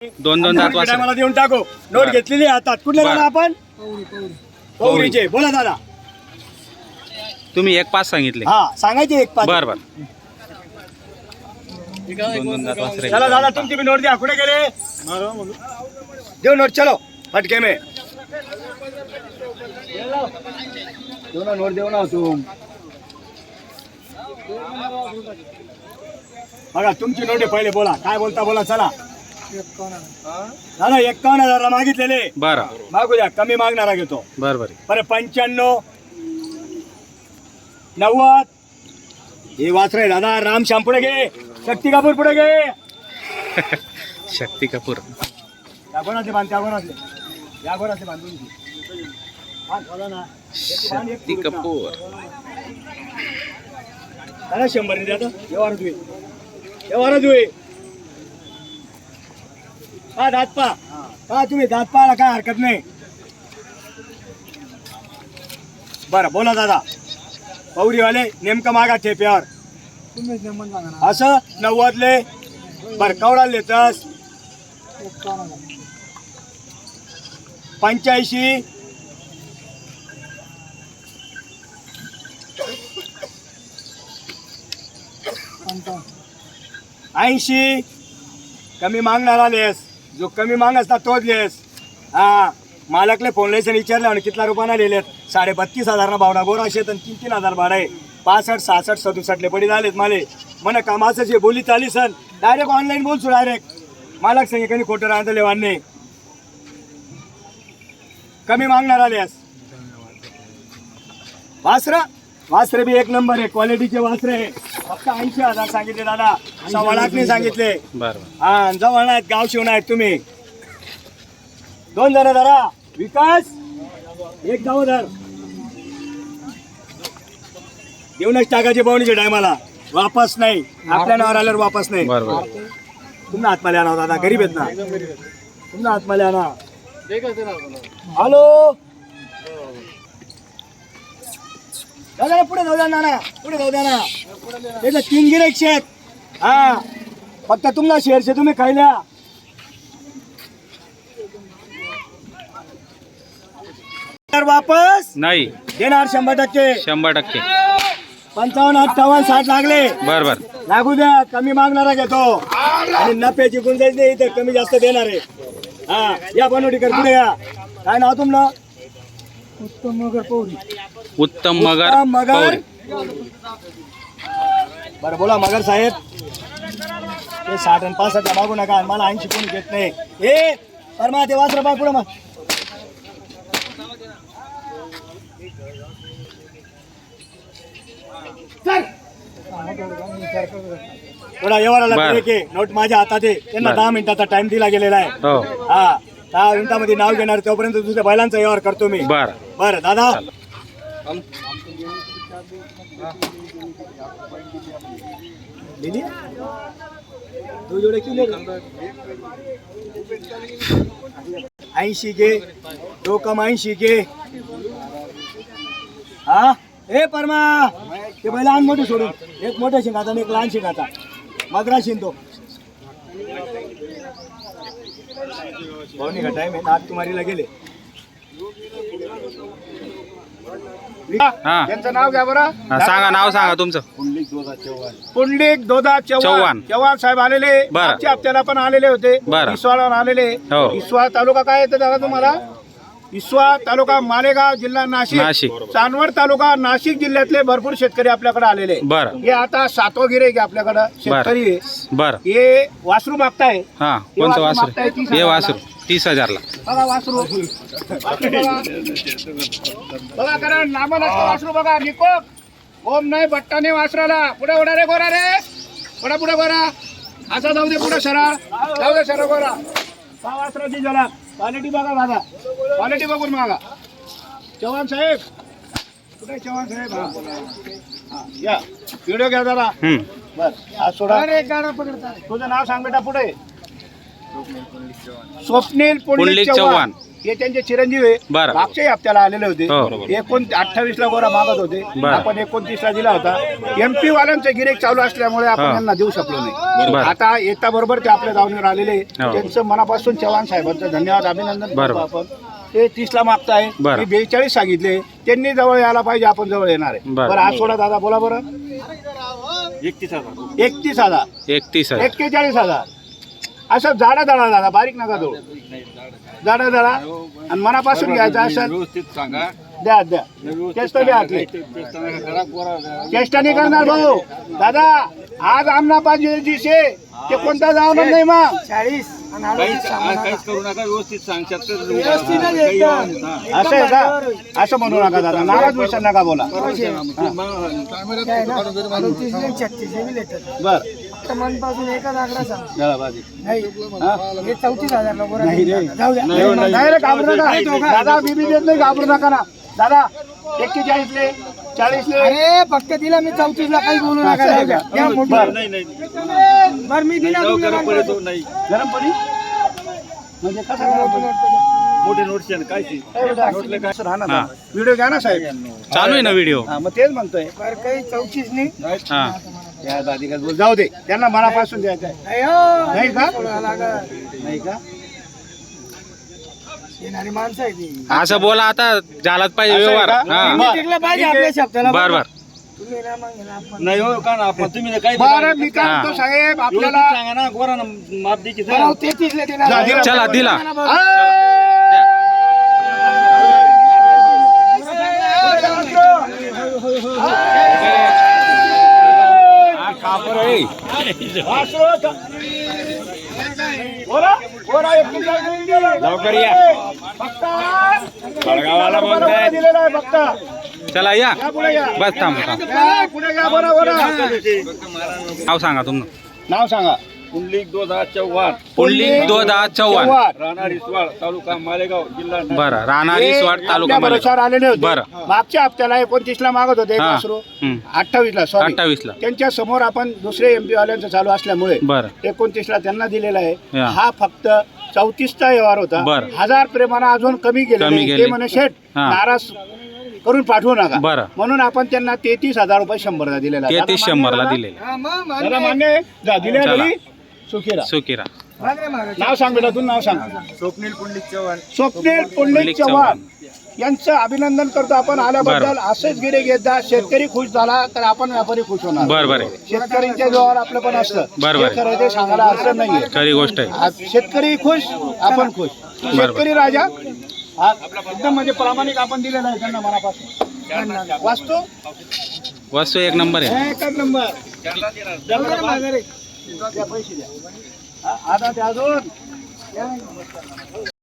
दोन दात वासरे मला देऊन टाको. नोट घेतलेली हातात. कुठले दादा आपण? पौरीचे. बोला दादा. तुम्ही एक पाच सांगितले. हा सांगायचे एक पाच. बर बर. दोन दात वासरे. चला दादा तुमची भी नोट द्या. कुठे गेले? देऊ नोट. चलो फटके में देऊ ना नोट. देऊ ना तुम. बघा तुमची नोट आहे. पहिले बोला काय बोलता. बोला. चला दादा 51,000 मागितलेले. बरं मागू द्या. कमी मागणारा घेतो. बरं बरं. बरं 95 90 हे वासरे दादा. राम श्याम पुढे घे. शक्ती कपूर पुढे घे. शक्ती कपूर. त्या कोणाचे बांध. त्या कोणाचे. या कोणाचे बांधून ना. शक्ती कपूर. दादा 100 द्या. व्यवहारात होईल. व्यवहारात होईल. हा दात पा. हा तुम्ही दात पाला काय हरकत नाही. बरं बोला दादा. पौरीवाले नेमकं मागा ठेप्यावर असं 90ले. बरं कवडाले तस 85 80 कमी मागणारा लेस. जो कमी मागस ना तोच लेस. हा मालकले फोन लायसन विचारले आणि कितला रुपयाना लिहिलेत. 32,500 ना भावना गोरा शेत आणि 3,000 भाडा आहे. 65 66 67 पडी झालेत माले. मन कामाचं जे बोली चाली सण डायरेक्ट ऑनलाईन बोलसू. डायरेक्ट मालक सांगे कधी खोटं राहतं लेवान नाही. कमी मागणारा लेस. वासरे बी एक नंबर आहे. क्वालिटीचे वासरे आहे. फक्त 80,000 सांगितले दादा. 1.25 लाख नाही सांगितले. बरं हा जवळ नाहीत. गाव शिवण आहेत तुम्ही. 2 जण धरा. विकास एक गाव धर. येऊनच टाकायची पाहुणीच्या टायमाला. वापस नाही. आपल्या नावावर आल्यावर वापस नाही. बरं बरं. तुम्ही हातमाले आणा दादा. गरीब आहेत ना. तुम्ही हातमाले आणा. हॅलो दादा पुढे जाऊ द्या ना. पुढे जाऊ द्या ना. त्याचं 3 गिरेक शेत. हा फक्त तुम्हाला शेअरचे तुम्ही खायल्या. वापस नाही देणार 100%. 100%. 55 58 60 लागले. बरं बरं. लागू द्या. कमी मागणारा घेतो आणि नफ्याची गुंजाईश नाही. इथे कमी जास्त देणार आहे. हा या बनवटीकर पुढे या. काय नाव तुमनं? उत्तम मगर पौरी. उत्तम मगर पौरी. बरं बोला मगर साहेब. ते 60 आणि 65 मागू नका. मला 80 कोणी घेत नाही. हे परमा ते वासर पाय पुढे मग. थोडा व्यवहाराला ब्रेक आहे. नोट माझ्या हातात आहे. त्यांना 10 मिनिटाचा टाइम दिला गेलेला आहे. हो हा 10 मिनिटामध्ये नाव घेणार. तोपर्यंत दुसऱ्या बैलांचा व्यवहार करतो मी. बरं बरं दादा. लिहिली? 2 जोडे किती? 80 घे. 2 कम 80 घे. हा ए परमा ते बैल आण मोठे सोडून. एक मोठ्या शिंगाचा आणि एक लहान शिंगाचा. मद्रास शिंतो पाहुणे का टाइम आहे. नाथ कुमारीला गेले. हा त्यांचं नाव घ्या बरं. सांगा. नाव सांगा तुमचं. पुंडलिक दोदा चव्हाण. चव्हाण साहेब आलेले. मागच्या हप्त्याला पण आलेले होते. बरं. इसवाळावर आलेले. हो. इसवा तालुका काय येतं दादा तुम्हाला? इसवा तालुका मालेगाव जिल्हा नाशिक. चांदवड तालुका नाशिक जिल्ह्यातले भरपूर शेतकरी आपल्याकडे आलेले. बरं. हे आता 7वं गिरे की आपल्याकडे शेतकरी आहे. बरं. हे वासरू मागताय. हा कोणतं वासरू? हे वासरू 30,000 ला. बघा वासरू. बघा कारण नामन वासरू बघा. निकोप ओम नाही बट्टा नाही वासराला. पुढे उडा रे गोरा रे. पुढे पुढे गोरा. असा जाऊ दे. पुढे सरळ जाऊ दे. सरळ गोरा. हा वासराची जरा क्वालिटी बघा दादा. क्वालिटी बघून मागा. चव्हाण साहेब कुठे? चव्हाण साहेब हा या व्हिडिओ घ्या दादा. बस हा सोडा. तुझं नाव सांग बेटा. पुढे स्वप्नील पुंडलिक चव्हाण. हे त्यांचे चिरंजीव आहे. बरं. मागच्याही हप्त्याला आलेले होते. हो. 28 ला गोरा मागत होते. बरं. आपण 29 ला दिला होता. MP वाल्यांचं गिरेक चालू असल्यामुळे आपण हा. यांना देऊ शकलो नाही. बरं. आता येता बरोबर ते आपल्या दावणीवर आलेले आहे. हो. त्यांचं मनापासून चव्हाण साहेबांचं धन्यवाद अभिनंदन बरं. करतो आपण. ते 30 ला मागताय. बरं. मी 42 सांगितले. त्यांनी जवळ यायला पाहिजे, आपण जवळ येणार आहे. बरं. बरं आज सोडा दादा, बोला बरं. 31,000 31,000 41,000 असं जाडा दळा दादा, बारीक नका दळू. जाडा दळा आणि मनापासून घ्यायचं असं व्यवस्थित सांगा. द्या द्या. चेष्टा द्या आतले. चेष्टा नाही करणार भाऊ. दादा आज आमना पाहिजे दिसे ते कोणता जावणार नाही मग. 40 काहीच करू नका, व्यवस्थित सांगशात तर असं आहे का? असं म्हणू नका दादा, नाराज विषय नका बोला. बर मनपासून एकच आकडा सांग. चला बाजी. नाही हा? हे 34,000 ला गोरा नाही रे. जाऊ द्या. नाही रे, घाबरू नका दादा. बीबी देत नाही, घाबरू नका ना दादा. 41 ले 40 ले. अरे फक्त दिला मी 34 ला, काही बोलू नका. जाऊ द्या. द्या मोठी. बरं मी दिला तुमच्या गरम पडी म्हणजे कसं गरम पडी? मोठे नोटचे काय ती हा. व्हिडिओ घ्या ना साहेब. चालू आहे ना व्हिडिओ. हा मग तेच म्हणतोय. बरं काही 34 नाही. हा या दादी का बोल, जाऊ दे, त्यांना मनापासून द्यायचं आहे. अयो, नाही का? बोलावं लागलं. नाही का? येणारी माणसं आहे ती. असं बोला आता, झालाच पाहिजे असं आहे व्यवहार. का? हा बरं. टिकलं पाहिजे आपल्या शब्दाला. बर बर. तुम्ही ना मग ना आपण. नाही हो का ना आपण तुम्ही काही बरं मी काय म्हणतो साहेब, आपल्याला सांगा ना, गोरा माप द्यायची बरं, 33 ला देणार. जा, दिला. चला दिला. लवकर या. दिलेला आहे फक्त. चला या. या पुढे या. बस थांब थांब. या पुढे या. बरोबर. नाव सांगा तुमचं. नाव सांगा. पुंडलिक 2 चव्हाण, पुंडलिक 2 चव्हाण. राहणार इसवाळ, तालुका मालेगाव, जिल्हा बरं. राहणारी स्वाड तालुका आपल्या मालेगाव. भरोश्यावर आलेले होते. बरं. मागच्या हप्त्याला 29 ला मागत होते. हा. 28 ला सॉरी. 28 ला. त्यांच्या समोर आपण दुसरे MP वाल्यांचं चालू असल्यामुळे बरं. 29 ला त्यांना दिलेला आहे. हा. हा फक्त 34चा व्यवहार होता. बरं. 1000 प्रेमानं अजून कमी कमी गेले. गेले. ते म्हणे शेठ हा. नाराज करून पाठवू नका. बरं. म्हणून आपण त्यांना 33,000 रुपये 100 ला दिलेला आहे. 33,100 ला दिलेले. हा, मग मान्य त्याला आहे. मान्य आहे? जा, दिल्या चला. घरी. सुखीरा. सुकिरा. मागे मागे. नाव सांग बेटा, तू नाव सांग. स्वप्नील पुंडलिक चव्हाण. स्वप्नील पुंडलिक पुंडलिक चव्हाण यांचं अभिनंदन करतो आपण आल्याबद्दल. बरं. असेच गिरे घेत जा. शेतकरी खुश झाला तर आपण व्यापारी खुश होणार. बरं बरं. शेतकऱ्यांच्या व्यवहार आपलं पण असतं. बरं, बरं. जे खरं ते सांगायला अडचण नाहीये. खरी गोष्ट आहे. आज शेतकरी खुश, आपण खुश. शेतकरी राजा हा एकदम म्हणजे प्रामाणिक आपण दिलेला आहे त्यांना मनापासून. वाचतो वस्तू एक नंबर आहे. एकच नंबर. द्या बरं माघारी. द्या पैसे द्या. हा, आता ते अजून